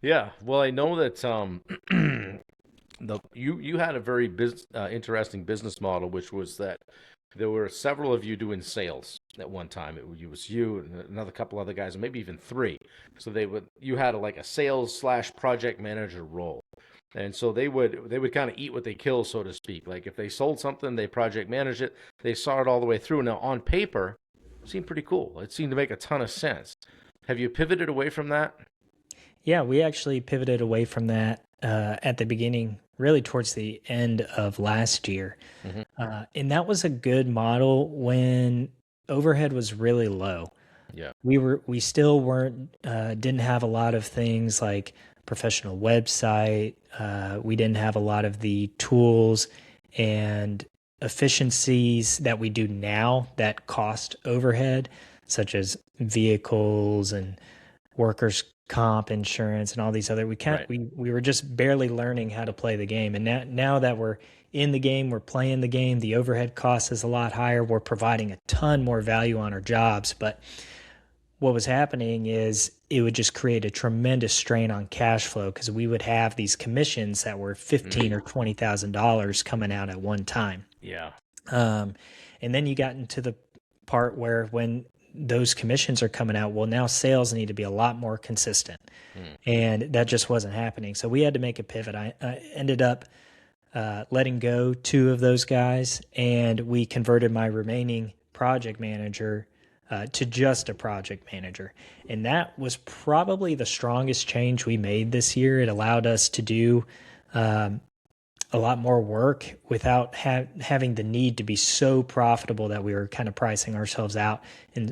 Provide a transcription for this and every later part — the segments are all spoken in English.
Yeah. Well, I know that you had a very interesting business model, which was that there were several of you doing sales at one time. It was you and another couple other guys, and maybe even three. So you had like a sales slash project manager role. And so they would kind of eat what they kill, so to speak. Like if they sold something, they project managed it. They saw it all the way through. Now on paper, it seemed pretty cool. It seemed to make a ton of sense. Have you pivoted away from that? Yeah, we actually pivoted away from that at the beginning, really towards the end of last year. Hmm. And that was a good model when overhead was really low. Yeah. We still weren't didn't have a lot of things like professional website. We didn't have a lot of the tools and efficiencies that we do now that cost overhead, such as vehicles and workers comp insurance and all these other. Right. We were just barely learning how to play the game, and now that we're in the game, we're playing the game. The overhead cost is a lot higher. We're providing a ton more value on our jobs, but what was happening is it would just create a tremendous strain on cash flow because we would have these commissions that were Mm. $15,000 or $20,000 coming out at one time. Yeah. Um, and then you got into the part where when those commissions are coming out, well, now sales need to be a lot more consistent. Mm. And that just wasn't happening. So we had to make a pivot. I ended up letting go two of those guys, and we converted my remaining project manager to just a project manager. And that was probably the strongest change we made this year. It allowed us to do um, a lot more work without having the need to be so profitable that we were kind of pricing ourselves out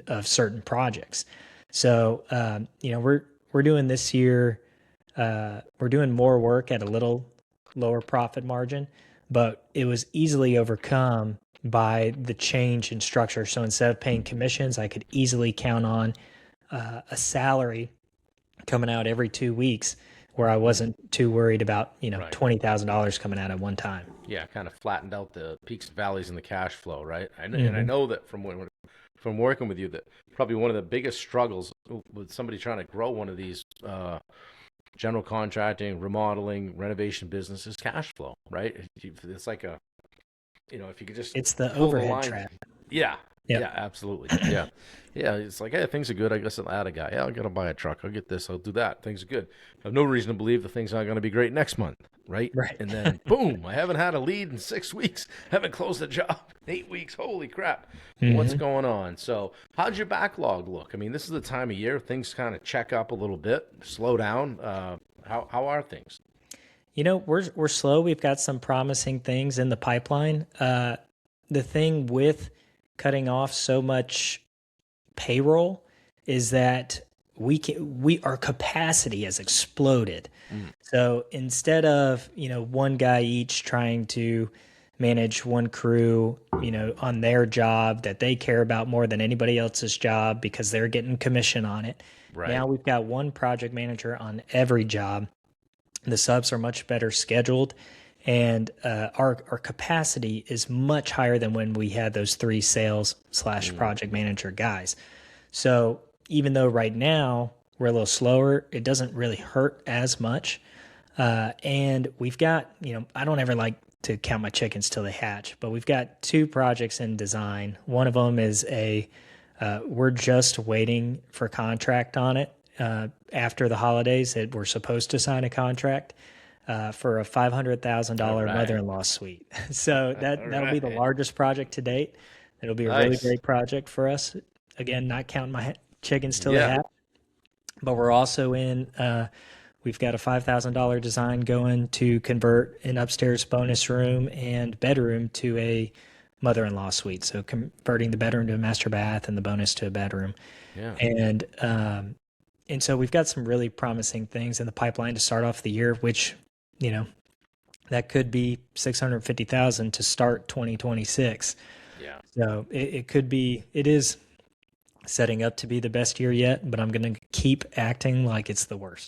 of certain projects. So we're doing this year. We're doing more work at a little lower profit margin, but it was easily overcome by the change in structure. So instead of paying commissions, I could easily count on a salary coming out every 2 weeks where I Mm. wasn't too worried about, Right. $20,000 coming out at one time. Yeah, kind of flattened out the peaks and valleys in the cash flow, right? And I Hmm. know that from working with you, that probably one of the biggest struggles with somebody trying to grow one of these general contracting, remodeling, renovation business is cash flow, right? It's like if you could just It's the pull the overhead line. trap. Yeah, Yep. yeah, absolutely. Yeah, yeah. It's like, hey, things are good. I guess I'll add a guy. Yeah, I'm gonna buy a truck. I'll get this. I'll do that. Things are good. I have no reason to believe the things aren't gonna be great next month, right? Right. And then boom, I haven't had a lead in 6 weeks. Haven't closed a job in 8 weeks. Holy crap! What's Hmm. going on? So, how'd your backlog look? I mean, this is the time of year things kind of check up a little bit, slow down. How are things? We're slow. We've got some promising things in the pipeline. The thing with cutting off so much payroll is that we our capacity has exploded. Mm. So instead of, one guy each trying to manage one crew, on their job that they care about more than anybody else's job because they're getting commission on it. Right. Now we've got one project manager on every job. The subs are much better scheduled, and our capacity is much higher than when we had those three sales slash Mm. project manager guys. So even though right now we're a little slower, it doesn't really hurt as much. And we've got, I don't ever like to count my chickens till they hatch, but we've got two projects in design. One of them is we're just waiting for contract on it. After the holidays, that we're supposed to sign a contract for a All $500,000 right. mother-in-law suite. So All that'll be the right. largest project to date. It'll be a really Nice. great project for us. Again, not counting my chickens till they Yeah. hatch, but we're also in. We've got a $5,000 design going to convert an upstairs bonus room and bedroom to a mother-in-law suite. So converting the bedroom to a master bath and the bonus to a bedroom, Yeah. and so we've got some really promising things in the pipeline to start off the year, which you know that could be 650,000 to start 2026. Yeah. So it could be, it is setting up to be the best year yet, but I'm going to keep acting like it's the worst.